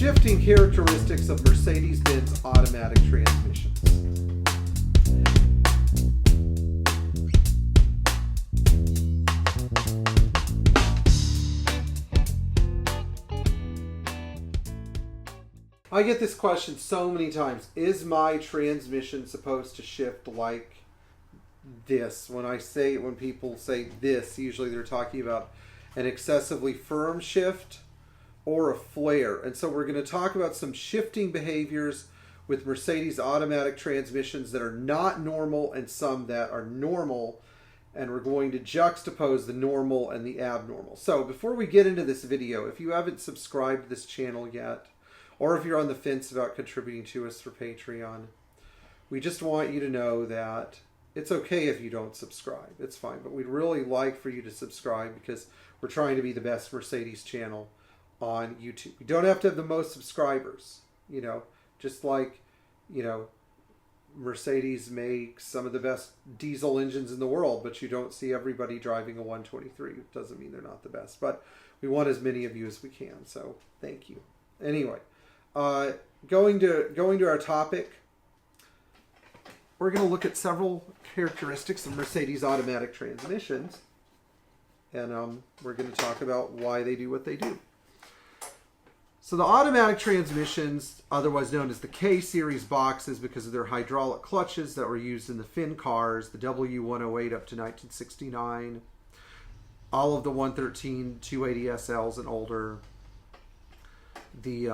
Shifting characteristics of Mercedes Benz automatic transmissions. I get this question so many times. Is my transmission supposed to shift like this? When people say this, usually they're talking about an excessively firm shift or a flare. And so we're going to talk about some shifting behaviors with Mercedes automatic transmissions that are not normal and some that are normal. And we're going to juxtapose the normal and the abnormal. So before we get into this video, if you haven't subscribed to this channel yet, or if you're on the fence about contributing to us for Patreon, we just want you to know that it's okay if you don't subscribe. It's fine. But we'd really like for you to subscribe because we're trying to be the best Mercedes channel on YouTube. You don't have to have the most subscribers. Just like, Mercedes makes some of the best diesel engines in the world, but you don't see everybody driving a 123. It doesn't mean they're not the best. But we want as many of you as we can. So thank you. Anyway. Going to our topic, we're going to look at several characteristics of Mercedes automatic transmissions, and we're going to talk about why they do what they do. So the automatic transmissions, otherwise known as the K-series boxes because of their hydraulic clutches that were used in the Finn cars, the W108 up to 1969, all of the 113 280 SLs and older, the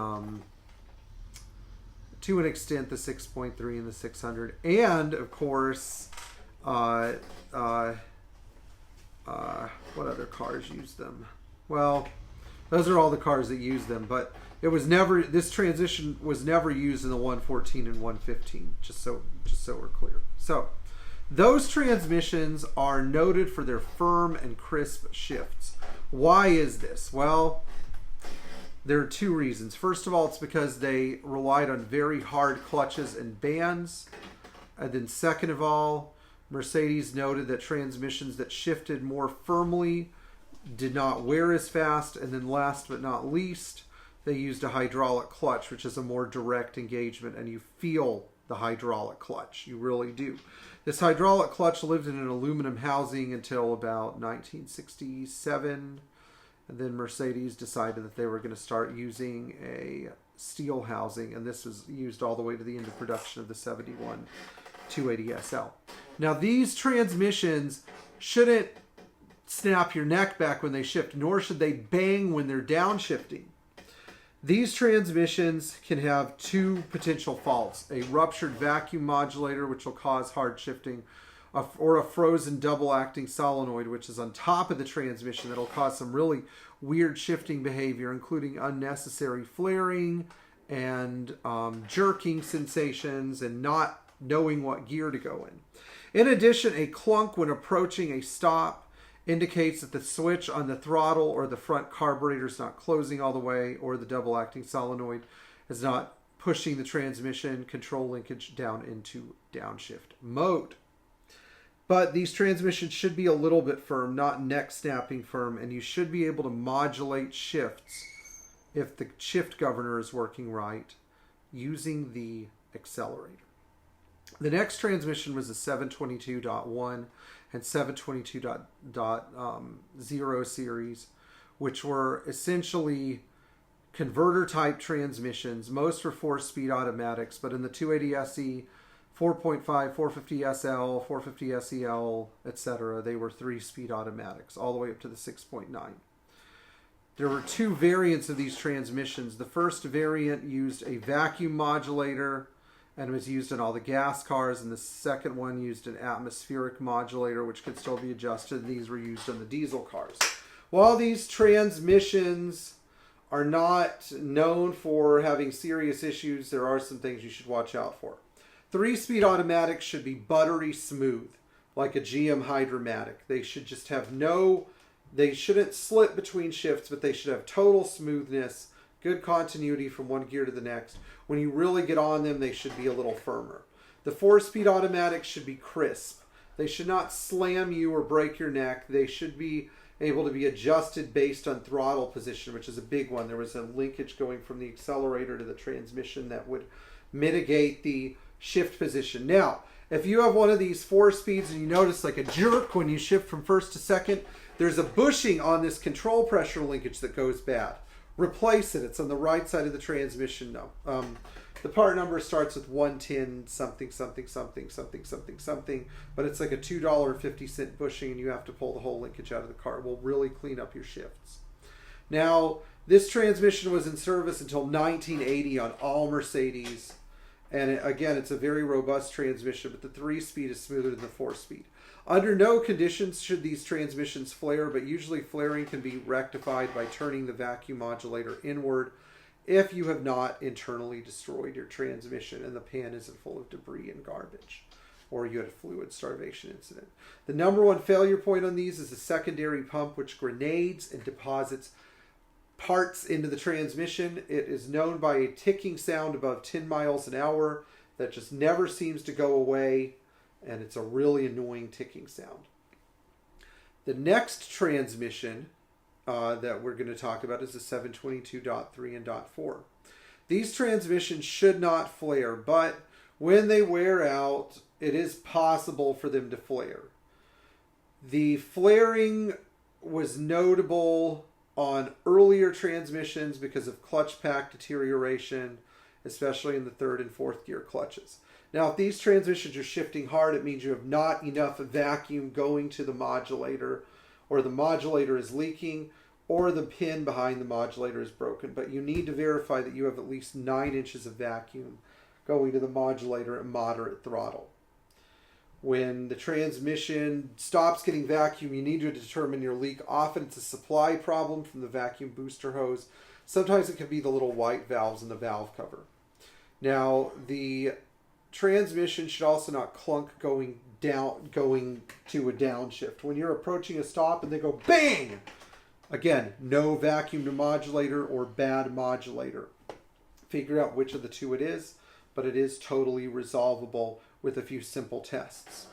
to an extent the 6.3 and the 600, and of course what other cars use them? Well, those are all the cars that use them, but this transition was never used in the 114 and 115, just so we're clear. So those transmissions are noted for their firm and crisp shifts. Why is this? Well, there are two reasons. First of all, it's because they relied on very hard clutches and bands. And then second of all, Mercedes noted that transmissions that shifted more firmly did not wear as fast. And then last but not least, they used a hydraulic clutch, which is a more direct engagement, and you feel the hydraulic clutch. You really do. This hydraulic clutch lived in an aluminum housing until about 1967. And then Mercedes decided that they were going to start using a steel housing, and this was used all the way to the end of production of the 71 280 SL. Now, these transmissions shouldn't snap your neck back when they shift, nor should they bang when they're downshifting. These transmissions can have two potential faults: a ruptured vacuum modulator, which will cause hard shifting, or a frozen double-acting solenoid, which is on top of the transmission, that'll cause some really weird shifting behavior, including unnecessary flaring and jerking sensations and not knowing what gear to go in. In addition, a clunk when approaching a stop indicates that the switch on the throttle or the front carburetor is not closing all the way, or the double-acting solenoid is not pushing the transmission control linkage down into downshift mode. But these transmissions should be a little bit firm, not neck snapping firm, and you should be able to modulate shifts if the shift governor is working right using the accelerator. The next transmission was the 722.1 and 722.0 series, which were essentially converter type transmissions. Most were 4-speed automatics, but in the 280 SE, 4.5, 450 SL, 450 SEL, etc., they were 3-speed automatics, all the way up to the 6.9. There were two variants of these transmissions. The first variant used a vacuum modulator and was used in all the gas cars, and the second one used an atmospheric modulator, which could still be adjusted. These were used on the diesel cars. While these transmissions are not known for having serious issues, there are some things you should watch out for. 3-speed automatics should be buttery smooth, like a GM Hydromatic. They should just have they shouldn't slip between shifts, but they should have total smoothness, good continuity from one gear to the next. When you really get on them, they should be a little firmer. The 4-speed automatics should be crisp. They should not slam you or break your neck. They should be able to be adjusted based on throttle position, which is a big one. There was a linkage going from the accelerator to the transmission that would mitigate the shift position. Now, if you have one of these 4-speeds and you notice like a jerk when you shift from first to second, there's a bushing on this control pressure linkage that goes bad. Replace it. It's on the right side of the transmission now. The part number starts with 110 something something something something something something, but it's like a $2.50 bushing, and you have to pull the whole linkage out of the car. It will really clean up your shifts. Now, this transmission was in service until 1980 on all Mercedes, and again, it's a very robust transmission, but the 3-speed is smoother than the 4-speed. Under no conditions should these transmissions flare, but usually flaring can be rectified by turning the vacuum modulator inward if you have not internally destroyed your transmission and the pan isn't full of debris and garbage, or you had a fluid starvation incident. The number one failure point on these is the secondary pump, which grenades and deposits parts into the transmission. It is known by a ticking sound above 10 miles an hour that just never seems to go away, and it's a really annoying ticking sound. The next transmission that we're going to talk about is the 722.3 and .4. These transmissions should not flare, but when they wear out, it is possible for them to flare. The flaring was notable on earlier transmissions because of clutch pack deterioration, especially in the 3rd and 4th gear clutches. Now, if these transmissions are shifting hard, it means you have not enough vacuum going to the modulator, or the modulator is leaking, or the pin behind the modulator is broken. But you need to verify that you have at least 9 inches of vacuum going to the modulator at moderate throttle. When the transmission stops getting vacuum, you need to determine your leak. Often it's a supply problem from the vacuum booster hose. Sometimes it can be the little white valves in the valve cover. Now, the transmission should also not clunk going to a downshift. When you're approaching a stop and they go bang, again, no vacuum to modulator or bad modulator. Figure out which of the two it is, but it is totally resolvable with a few simple tests.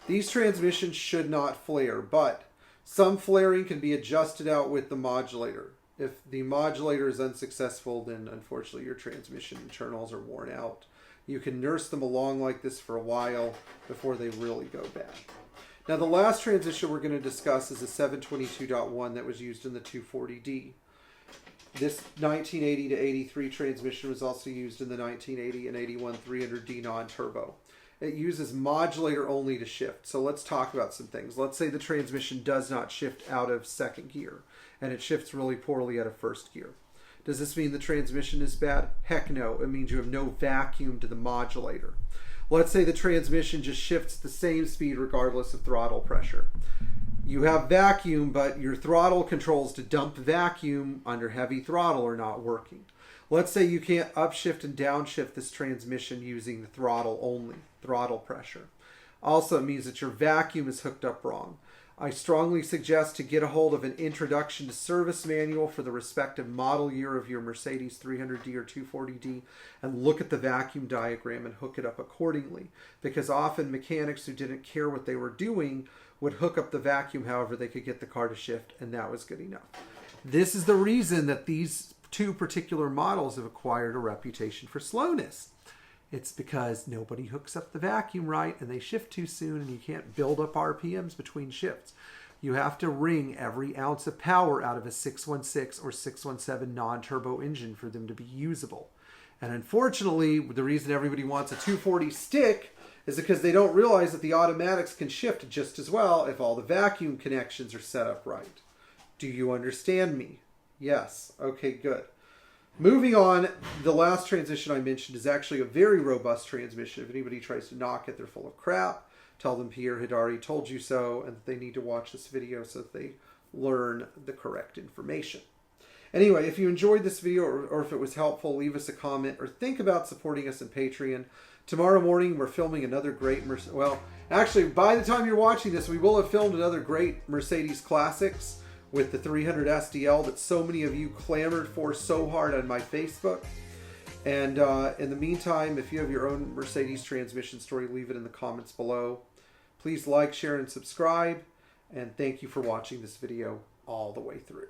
These transmissions should not flare, but some flaring can be adjusted out with the modulator. If the modulator is unsuccessful, then unfortunately your transmission internals are worn out. You can nurse them along like this for a while before they really go bad. Now, the last transition we're going to discuss is a 722.1 that was used in the 240D. This 1980 to 83 transmission was also used in the 1980 and 81 300D non-turbo. It uses modulator only to shift. So let's talk about some things. Let's say the transmission does not shift out of 2nd gear, and it shifts really poorly out of 1st gear. Does this mean the transmission is bad? Heck no. It means you have no vacuum to the modulator. Let's say the transmission just shifts the same speed regardless of throttle pressure. You have vacuum, but your throttle controls to dump vacuum under heavy throttle are not working. Let's say you can't upshift and downshift this transmission using the throttle only, throttle pressure. Also, it means that your vacuum is hooked up wrong. I strongly suggest to get a hold of an introduction to service manual for the respective model year of your Mercedes 300D or 240D and look at the vacuum diagram and hook it up accordingly, because often mechanics who didn't care what they were doing would hook up the vacuum however they could get the car to shift, and that was good enough. This is the reason that these two particular models have acquired a reputation for slowness. It's because nobody hooks up the vacuum right and they shift too soon, and you can't build up RPMs between shifts. You have to wring every ounce of power out of a 616 or 617 non-turbo engine for them to be usable. And unfortunately, the reason everybody wants a 240 stick is because they don't realize that the automatics can shift just as well if all the vacuum connections are set up right. Do you understand me? Yes. Okay, good. Moving on, the last transition I mentioned is actually a very robust transmission. If anybody tries to knock it, they're full of crap. Tell them Pierre Hedary told you so, and that they need to watch this video so that they learn the correct information. Anyway, if you enjoyed this video or if it was helpful, leave us a comment or think about supporting us on Patreon. Tomorrow morning, we're filming another great well, actually, by the time you're watching this, we will have filmed another great Mercedes Classics with the 300 SDL that so many of you clamored for so hard on my Facebook. And in the meantime, if you have your own Mercedes transmission story, leave it in the comments below. Please like, share, and subscribe. And thank you for watching this video all the way through.